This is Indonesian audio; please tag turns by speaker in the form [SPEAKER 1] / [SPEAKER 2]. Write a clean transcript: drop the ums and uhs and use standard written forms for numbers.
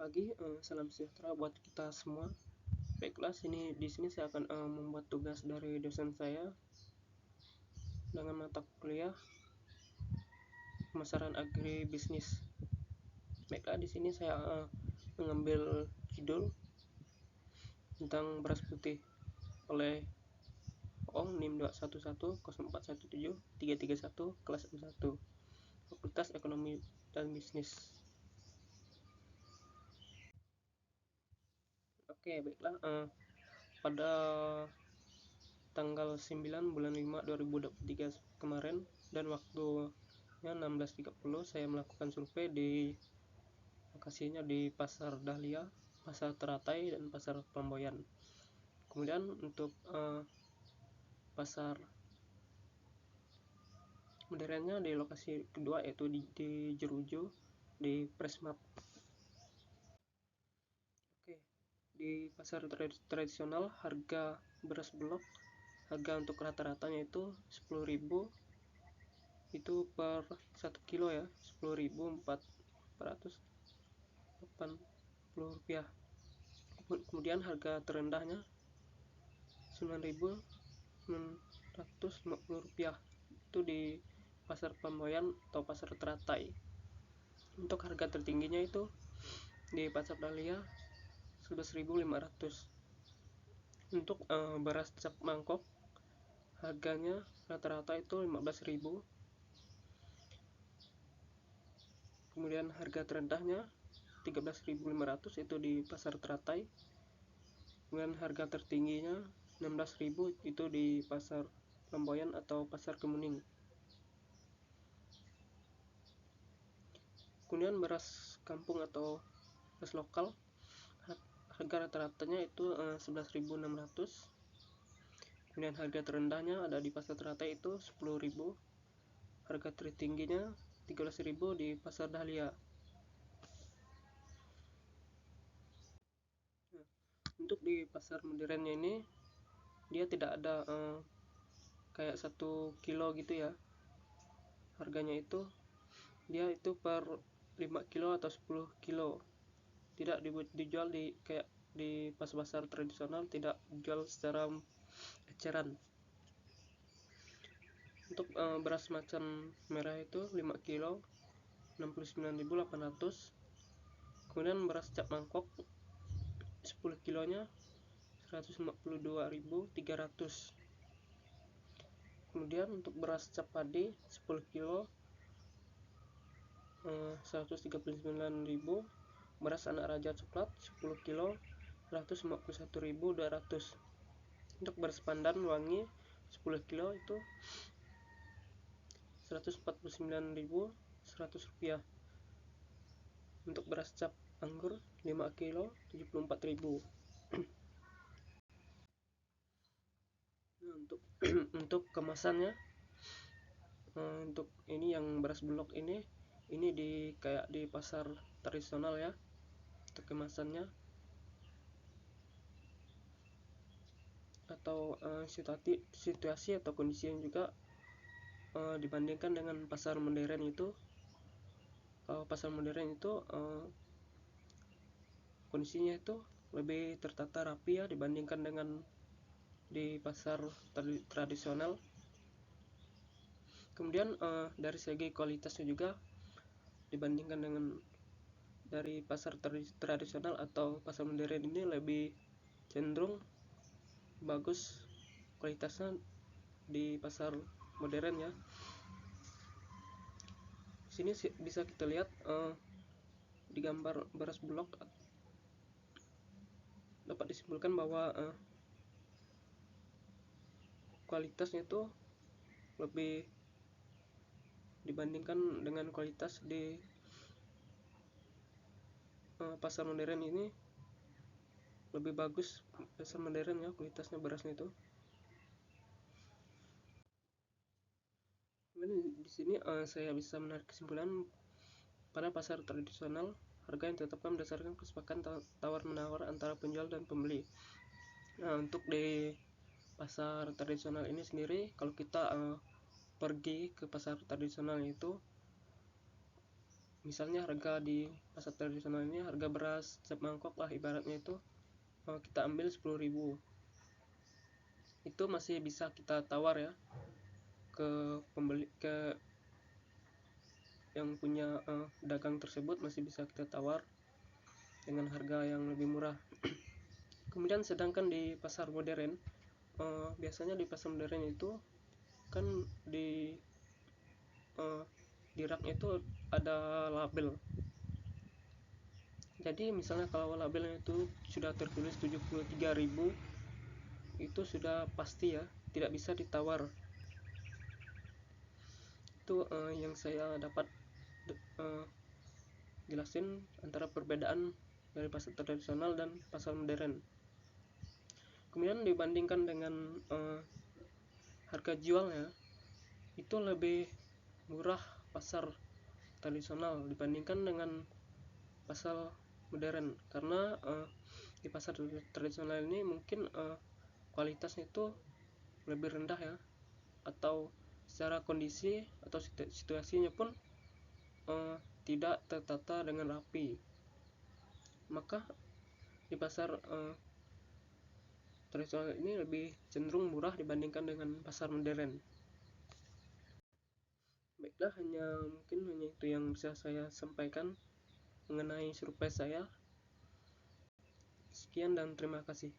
[SPEAKER 1] Pagi, salam sejahtera buat kita semua. Baiklah, di sini saya akan membuat tugas dari dosen saya dengan mata kuliah pemasaran agribisnis. Baiklah, di sini saya mengambil judul tentang beras putih oleh Ong NIM 2110417 331 kelas M1 Fakultas Ekonomi dan Bisnis. Oke, baiklah, pada tanggal 9 bulan 5 2023 kemarin dan waktunya 16.30 saya melakukan survei di lokasinya di Pasar Dahlia, Pasar Teratai, dan Pasar Pelamboyan. Kemudian untuk pasar modernnya di lokasi kedua yaitu di Jerujo di Presmart. Oke, di pasar tradisional harga beras bulog, harga untuk rata-ratanya itu 10.000 itu per 1 kilo ya, 10.480 rupiah. Kemudian harga terendahnya 9.950 rupiah itu di Pasar Pelamboyan atau Pasar Teratai. Untuk harga tertingginya itu di Pasar Dahlia 11.500. Untuk beras cap mangkok harganya rata-rata itu 15.000. Kemudian harga terendahnya 13.500 itu di Pasar Teratai. Kemudian harga tertingginya 16.000 itu di Pasar Pelamboyan atau Pasar Kemuning. Kemudian beras kampung atau beras lokal harga rata-ratanya itu 11.600. Kemudian harga terendahnya ada di Pasar Teratai itu 10.000. Harga tertingginya 13.000 di Pasar Dahlia. Untuk di pasar modernnya ini dia tidak ada kayak 1 kilo gitu ya. Harganya itu dia itu per 5 kilo atau 10 kilo. Tidak dijual di kayak di pasar tradisional, tidak dijual secara eceran. Untuk beras macan merah itu 5 kilo 69.800. Kemudian beras cap mangkok 10 kilonya 152.300. Kemudian untuk beras cap padi 10 kilo 139.000. Beras anak raja coklat 10 kilo 151.200. Untuk beras pandan wangi 10 kilo itu 149.100 rupiah. Untuk beras cap anggur 5 kilo 74.000. Nah, untuk kemasannya, untuk ini yang beras bulog ini di kayak di pasar tradisional ya. Untuk kemasannya atau situasi atau kondisi yang juga dibandingkan dengan pasar modern itu, kondisinya itu lebih tertata rapi ya dibandingkan dengan di pasar tradisional. Kemudian dari segi kualitasnya juga dibandingkan dengan dari pasar tradisional atau pasar modern ini lebih cenderung bagus kualitasnya di pasar modern ya. Sini bisa kita lihat di gambar beras bulog dapat disimpulkan bahwa kualitasnya itu lebih dibandingkan dengan kualitas di pasar modern ini lebih bagus. Pasar modern ya kualitasnya berasnya itu. Di sini saya bisa menarik kesimpulan pada pasar tradisional harga yang ditetapkan berdasarkan kesepakatan tawar menawar antara penjual dan pembeli. Nah, untuk di pasar tradisional ini sendiri, kalau kita pergi ke pasar tradisional itu misalnya harga di pasar tradisional ini, harga beras setiap mangkok lah ibaratnya itu kita ambil 10.000, itu masih bisa kita tawar ya ke pembeli, ke yang punya dagang tersebut, masih bisa kita tawar dengan harga yang lebih murah. Kemudian sedangkan di pasar modern, biasanya di pasar modern itu kan di raknya itu ada label. Jadi misalnya kalau labelnya itu sudah tertulis 73.000, itu sudah pasti ya, tidak bisa ditawar. Itu yang saya dapat jelasin antara perbedaan dari pasar tradisional dan pasar modern. Kemudian dibandingkan dengan harga jualnya, itu lebih murah pasar tradisional dibandingkan dengan pasar modern, karena di pasar tradisional ini mungkin kualitasnya itu lebih rendah ya, atau secara kondisi atau situasinya pun tidak tertata dengan rapi. Maka di pasar tradisional ini lebih cenderung murah dibandingkan dengan pasar modern. Baiklah, mungkin hanya itu yang bisa saya sampaikan mengenai survei saya. Sekian dan terima kasih.